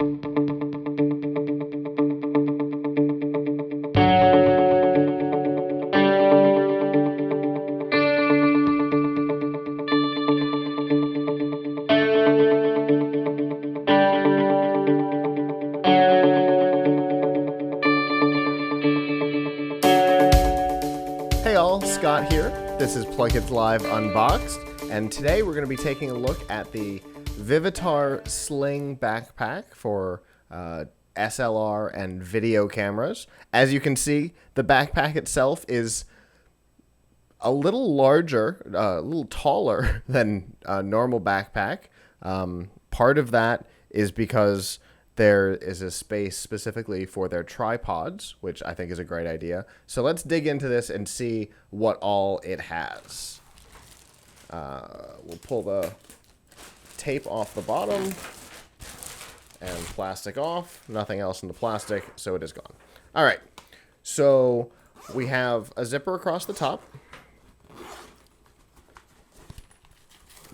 Hey all, Scott here. This is PLUGHITZ Live Unboxed, and today we're going to be taking a look at the Vivitar Sling Backpack for SLR and video cameras. As you can see, the backpack itself is a little larger, a little taller than a normal backpack. Part of that is because there is a space specifically for their tripods, which I think is a great idea. So let's dig into this and see what all it has. We'll pull the tape off the bottom and plastic off. Nothing else in the plastic, so it is gone. All right, so we have a zipper across the top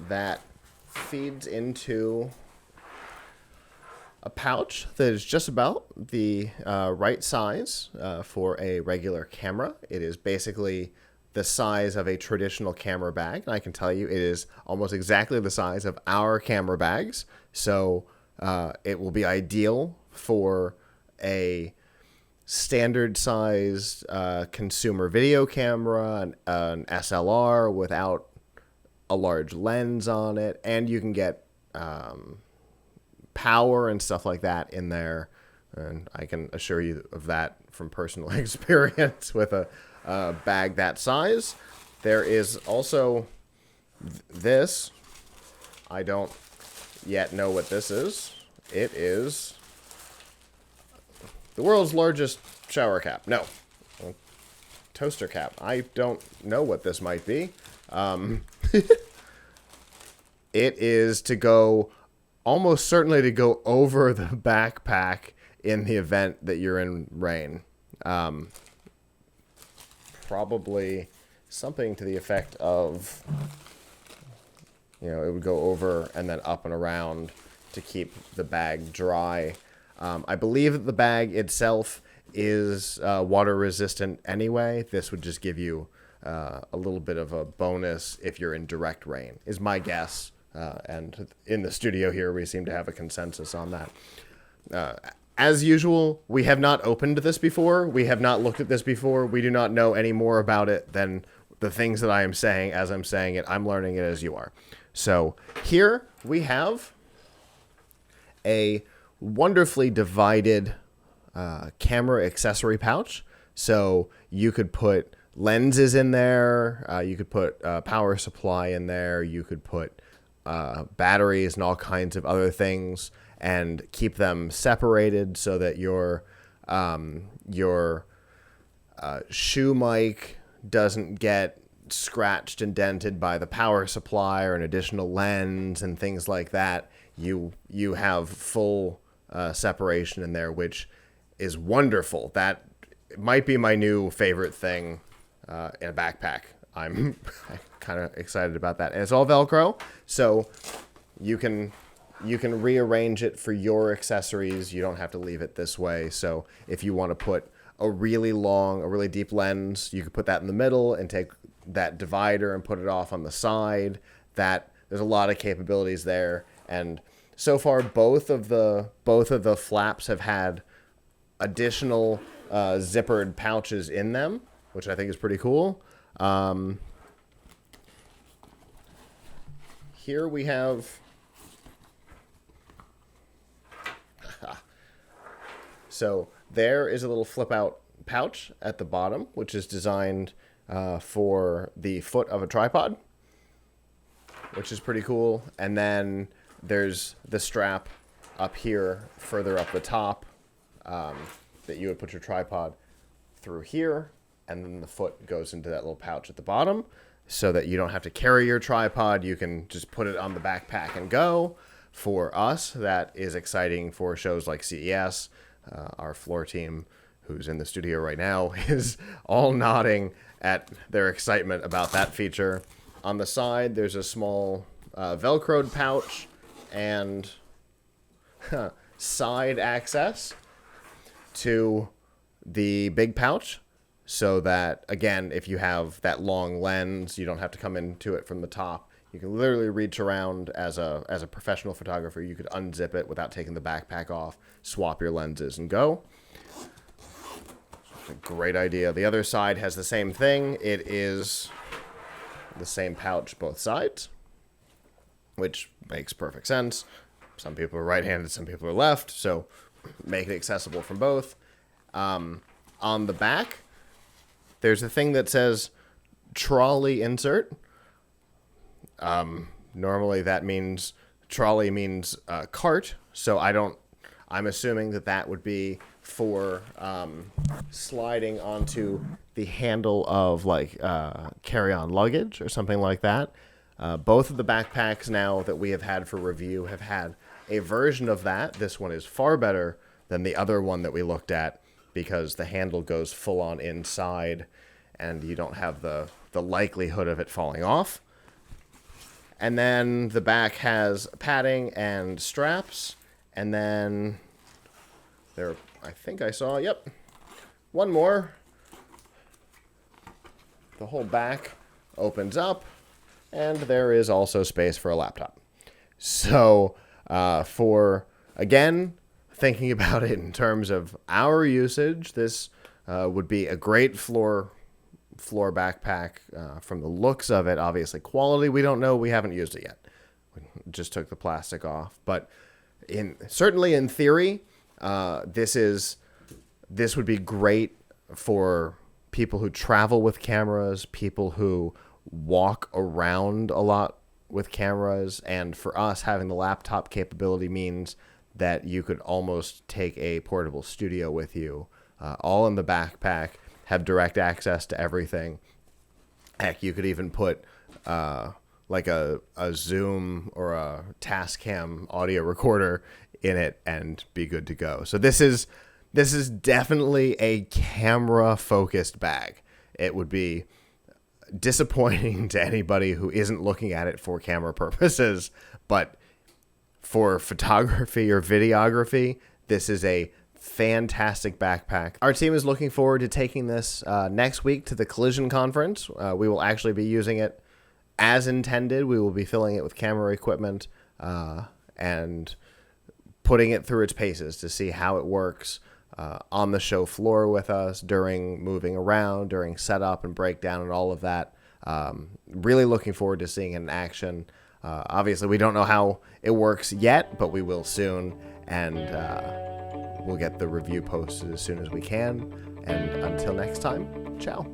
that feeds into a pouch that is just about the right size for a regular camera. It is basically the size of a traditional camera bag. And I can tell you it is almost exactly the size of our camera bags. So it will be ideal for a standard sized consumer video camera, an SLR without a large lens on it. And you can get power and stuff like that in there, and I can assure you of that from personal experience with a bag that size. There is also this. I don't yet know what this is. It is the world's largest shower cap. No, toaster cap. I don't know what this might be. It is to go almost certainly to go over the backpack in the event that you're in rain. Probably something to the effect of, you know, it would go over and then up and around to keep the bag dry. I believe that the bag itself is water resistant anyway. This would just give you a little bit of a bonus if you're in direct rain, is my guess. And in the studio here, we seem to have a consensus on that. As usual, we have not opened this before. We have not looked at this before. We do not know any more about it than the things that I am saying as I'm saying it. I'm learning it as you are. So here we have a wonderfully divided camera accessory pouch. So you could put lenses in there. You could put power supply in there. You could put batteries and all kinds of other things, and keep them separated so that your shoe mic doesn't get scratched and dented by the power supply or an additional lens and things like that. You have full separation in there, which is wonderful. That might be my new favorite thing in a backpack. I'm kind of excited about that. And it's all Velcro, so you can rearrange it for your accessories. You don't have to leave it this way. So if you want to put a really long, a really deep lens, you could put that in the middle and take that divider and put it off on the side. There's a lot of capabilities there. And so far, both of the flaps have had additional zippered pouches in them, which I think is pretty cool. Here we have, so there is a little flip out pouch at the bottom, which is designed for the foot of a tripod, which is pretty cool. And then there's the strap up here, further up the top, that you would put your tripod through here, and then the foot goes into that little pouch at the bottom so that you don't have to carry your tripod. You can just put it on the backpack and go. For us, that is exciting for shows like CES. Our floor team, who's in the studio right now, is all nodding at their excitement about that feature. On the side, there's a small Velcroed pouch, and side access to the big pouch, so that, again, if you have that long lens, you don't have to come into it from the top. You can literally reach around as a professional photographer. You could unzip it without taking the backpack off, swap your lenses, and go. It's a great idea. The other side has the same thing. It is the same pouch both sides, which makes perfect sense. Some people are right-handed, some people are left, so make it accessible from both. On the back, there's a thing that says trolley insert. Normally that means, trolley means cart, so I'm assuming that would be for sliding onto the handle of like carry-on luggage or something like that. Both of the backpacks now that we have had for review have had a version of that. This one is far better than the other one that we looked at, because the handle goes full on inside and you don't have the likelihood of it falling off. And then the back has padding and straps, and then there, I think I saw, yep, one more. The whole back opens up, and there is also space for a laptop. So for, again, thinking about it in terms of our usage, this would be a great floor backpack. From the looks of it, obviously quality, we don't know. We haven't used it yet. We just took the plastic off. But certainly in theory, this would be great for people who travel with cameras, people who walk around a lot with cameras, and for us, having the laptop capability means that you could almost take a portable studio with you, all in the backpack, have direct access to everything. Heck, you could even put like a Zoom or a Tascam audio recorder in it and be good to go. So this is definitely a camera-focused bag. It would be disappointing to anybody who isn't looking at it for camera purposes, but for photography or videography, this is a fantastic backpack. Our team is looking forward to taking this next week to the Collision Conference. We will actually be using it as intended. We will be filling it with camera equipment and putting it through its paces to see how it works on the show floor with us during moving around, during setup and breakdown and all of that. Really looking forward to seeing it in action. Obviously, we don't know how it works yet, but we will soon, and we'll get the review posted as soon as we can. And until next time, ciao.